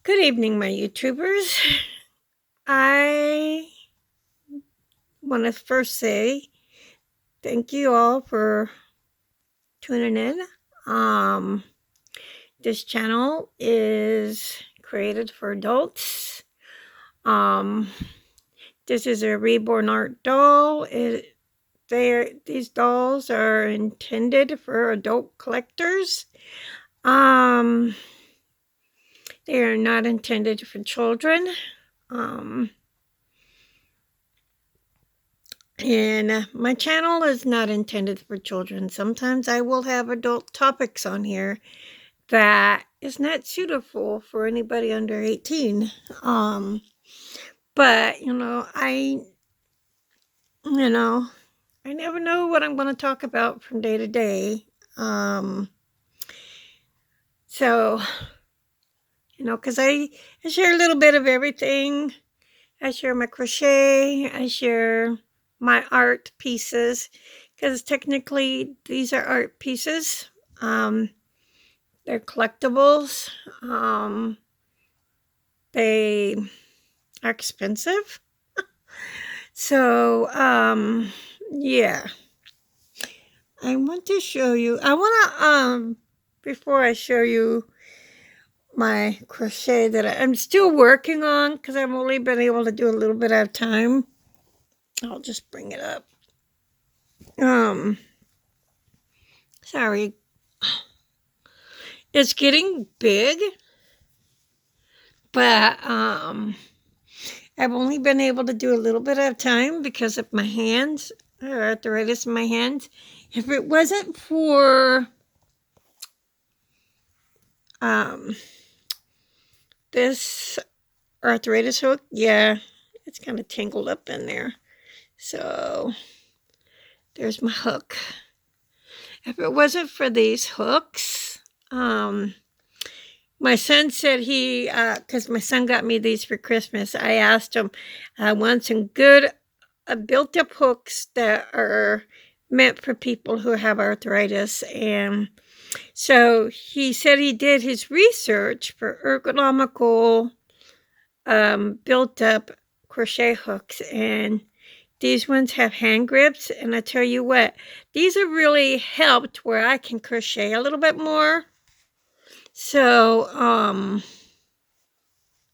Good evening, my YouTubers. I want to first say thank you all for tuning in. Um, this channel is created for adults. Um, this is a Reborn Art doll. These dolls are intended for adult collectors. Um, they are not intended for children. And my channel is not intended for children. Sometimes I will have adult topics on here that is not suitable for anybody under 18. But you know, I never know what I'm going to talk about from day to day. So, because I share a little bit of everything. I share my crochet. I share my art pieces, because technically these are art pieces. They're collectibles. They are expensive. So, yeah. I want to show you. I want to, before I show you my crochet that I'm still working on, because I've only been able to do a little bit at a time. I'll just bring it up. Sorry. It's getting big, but I've only been able to do a little bit at a time because of my hands, or arthritis in my hands. If it wasn't for this arthritis hook, yeah, it's kind of tangled up in there. So there's my hook. If it wasn't for these hooks, my son said because my son got me these for Christmas, I asked him, I want some good built-up hooks that are meant for people who have arthritis. And so he said he did his research for ergonomical built-up crochet hooks, and these ones have hand grips. And I tell you what, these have really helped where I can crochet a little bit more. So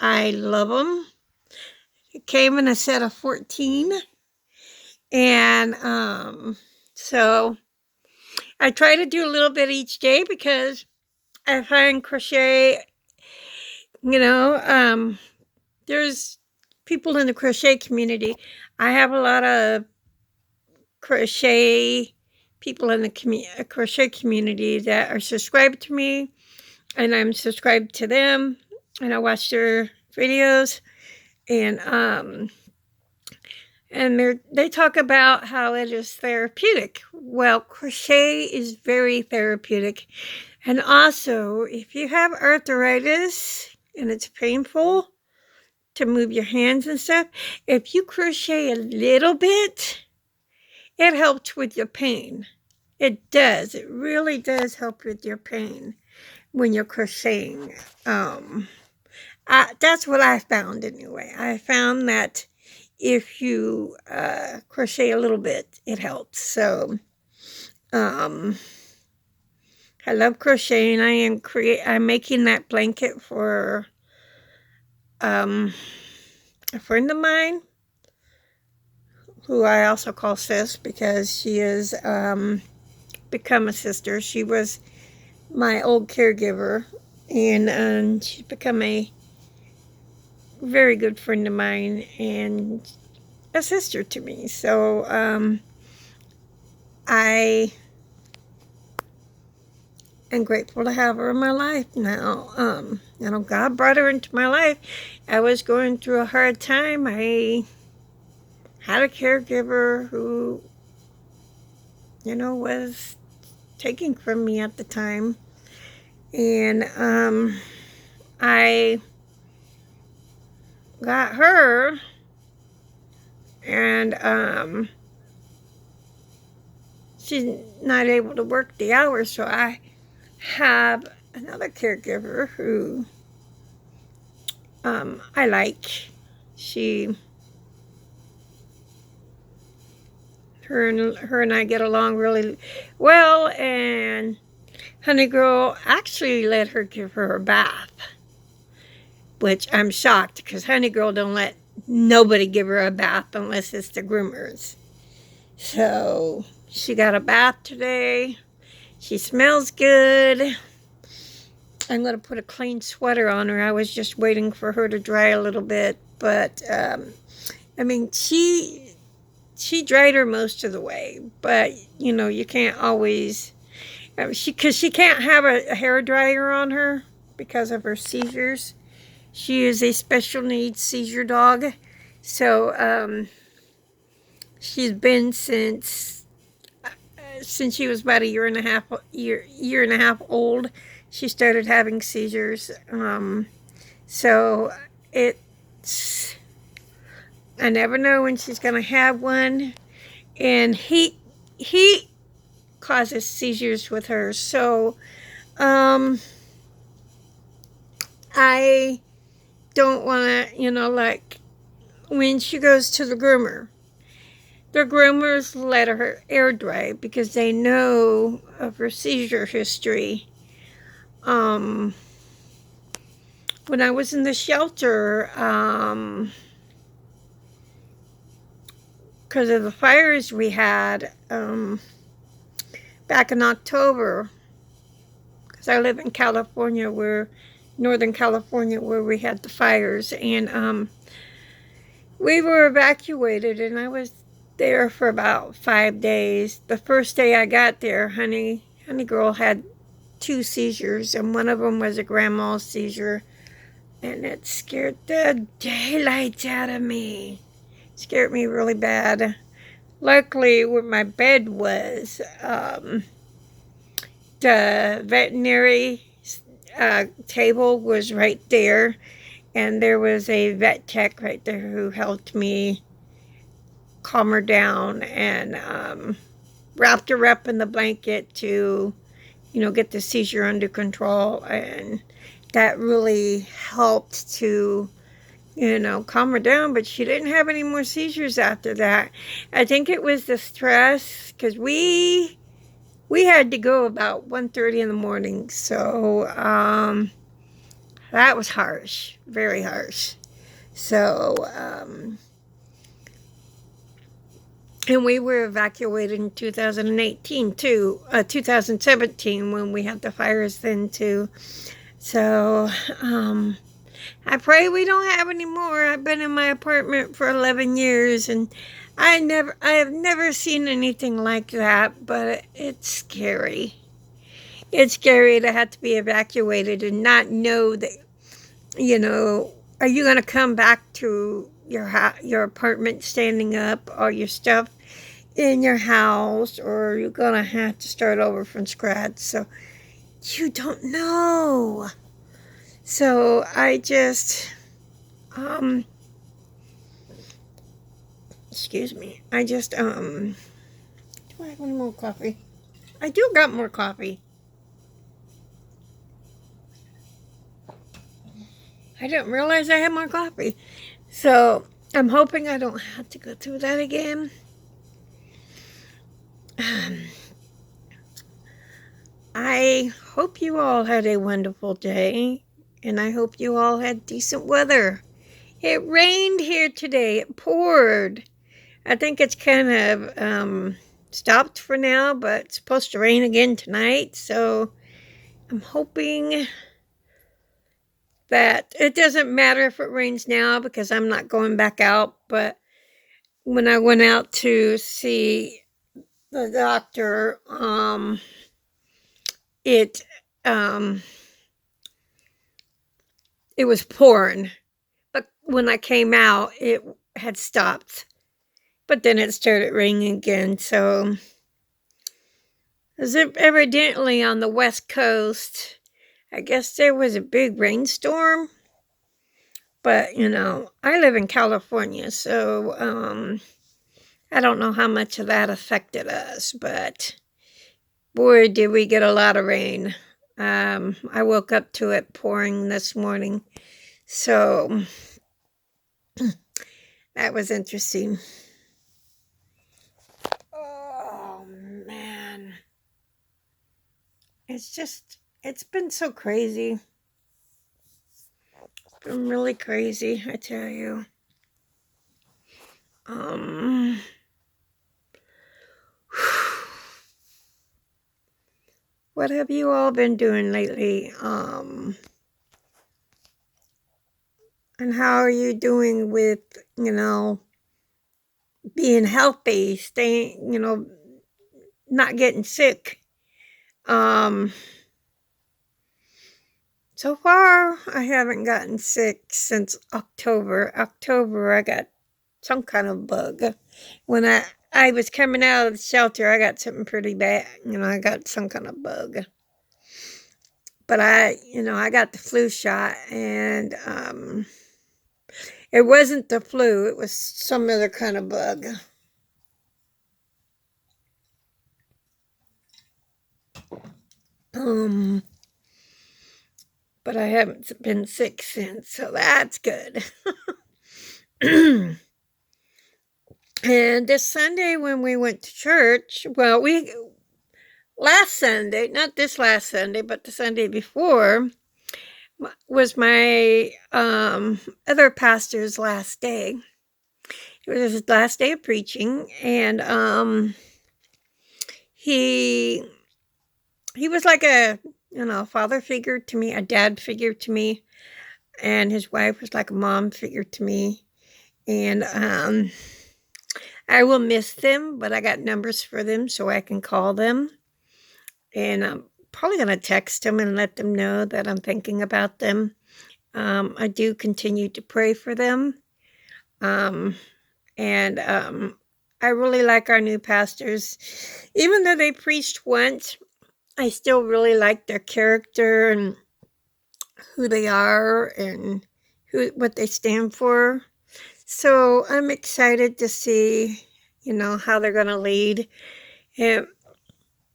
I love them. It came in a set of 14. And so I try to do a little bit each day, because I find crochet, there's people in the crochet community. I have a lot of crochet people in the crochet community that are subscribed to me, and I'm subscribed to them, and I watch their videos, and they talk about how it is therapeutic. Well, crochet is very therapeutic. And also, if you have arthritis and it's painful to move your hands and stuff, if you crochet a little bit, it helps with your pain. It does. It really does help with your pain when you're crocheting. That's what I found anyway. I found that if you crochet a little bit, it helps. So I love crocheting. I'm making that blanket for a friend of mine, who I also call sis, because she has become a sister. She was my old caregiver, and she's become a very good friend of mine and a sister to me. So I am grateful to have her in my life now. God brought her into my life. I was going through a hard time. I had a caregiver who, was taking from me at the time. And I got her, and she's not able to work the hours, so I have another caregiver who I like. She, her and I get along really well, and Honey Girl actually let her give her a bath, which I'm shocked because Honey Girl don't let nobody give her a bath unless it's the groomers. So she got a bath today. She smells good. I'm going to put a clean sweater on her. I was just waiting for her to dry a little bit, but I mean, she dried her most of the way, but you know, you can't always because she can't have a hair dryer on her because of her seizures. She is a special needs seizure dog, so she's been since she was about a year and a half old. She started having seizures. So it's I never know when she's gonna have one, and heat causes seizures with her. So I don't want to, like when she goes to the groomers let her air dry because they know of her seizure history. When I was in the shelter, because of the fires we had back in October, because I live in California, Northern California, where we had the fires, and we were evacuated, and I was there for about 5 days. The first day I got there, Honey Girl had 2 seizures, and one of them was a grand mal seizure, and it scared the daylights out of me. It scared me really bad. Luckily, where my bed was, the veterinary table was right there, and there was a vet tech right there who helped me calm her down and wrapped her up in the blanket to, get the seizure under control, and that really helped to, calm her down, but she didn't have any more seizures after that. I think it was the stress, because we had to go about 1:30 in the morning, so that was harsh, very harsh. So, and we were evacuated in 2018 too, 2017 when we had the fires then too. So, I pray we don't have any more. I've been in my apartment for 11 years, and I have never seen anything like that, but it's scary. It's scary to have to be evacuated and not know that, are you going to come back to your apartment standing up, or your stuff in your house, or you're going to have to start over from scratch. So you don't know. So I just, excuse me. I just, do I have any more coffee? I do got more coffee. I didn't realize I had more coffee. So I'm hoping I don't have to go through that again. I hope you all had a wonderful day, and I hope you all had decent weather. It rained here today. It poured. I think it's kind of stopped for now, but it's supposed to rain again tonight. So I'm hoping that it doesn't matter if it rains now because I'm not going back out. But when I went out to see the doctor, it was pouring. But when I came out, it had stopped. But then it started raining again. So, as if evidently on the West Coast, I guess there was a big rainstorm. But, I live in California, so I don't know how much of that affected us. But, boy, did we get a lot of rain. I woke up to it pouring this morning. So that was interesting. Oh, man. It's been so crazy. It's been really crazy, I tell you. Um, what have you all been doing lately? And how are you doing with, being healthy, staying, not getting sick? Um, so far, I haven't gotten sick since October. October, I got some kind of bug. When I was coming out of the shelter, I got something pretty bad. I got some kind of bug. But I got the flu shot, and it wasn't the flu. It was some other kind of bug. Um, but I haven't been sick since, so that's good. And this Sunday when we went to church, well, last Sunday, not this last Sunday, but the Sunday before, was my other pastor's last day. It was his last day of preaching, and he was like a father figure to me, a dad figure to me, and his wife was like a mom figure to me. And I will miss them, but I got numbers for them so I can call them. And I'm probably going to text them and let them know that I'm thinking about them. I do continue to pray for them. And I really like our new pastors. Even though they preached once, I still really like their character and who they are and what they stand for. So I'm excited to see, how they're going to lead and,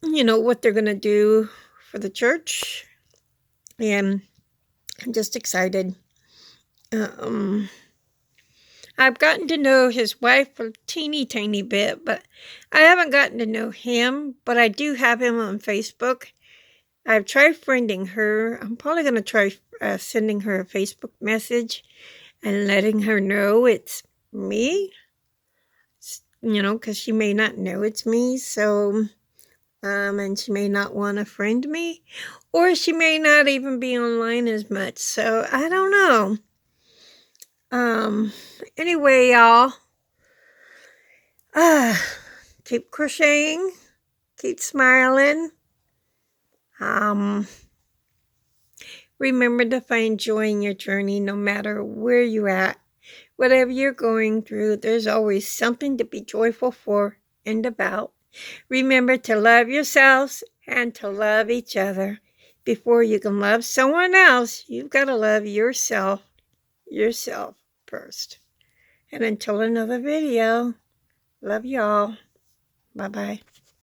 what they're going to do for the church. And I'm just excited. I've gotten to know his wife a teeny tiny bit, but I haven't gotten to know him, but I do have him on Facebook. I've tried friending her. I'm probably going to try sending her a Facebook message and letting her know it's me, because she may not know it's me. So, and she may not want to friend me, or she may not even be online as much. So I don't know. Anyway, y'all, keep crocheting, keep smiling. Remember to find joy in your journey no matter where you're at. Whatever you're going through, there's always something to be joyful for and about. Remember to love yourselves and to love each other. Before you can love someone else, you've got to love yourself first. And until another video, love y'all. Bye-bye.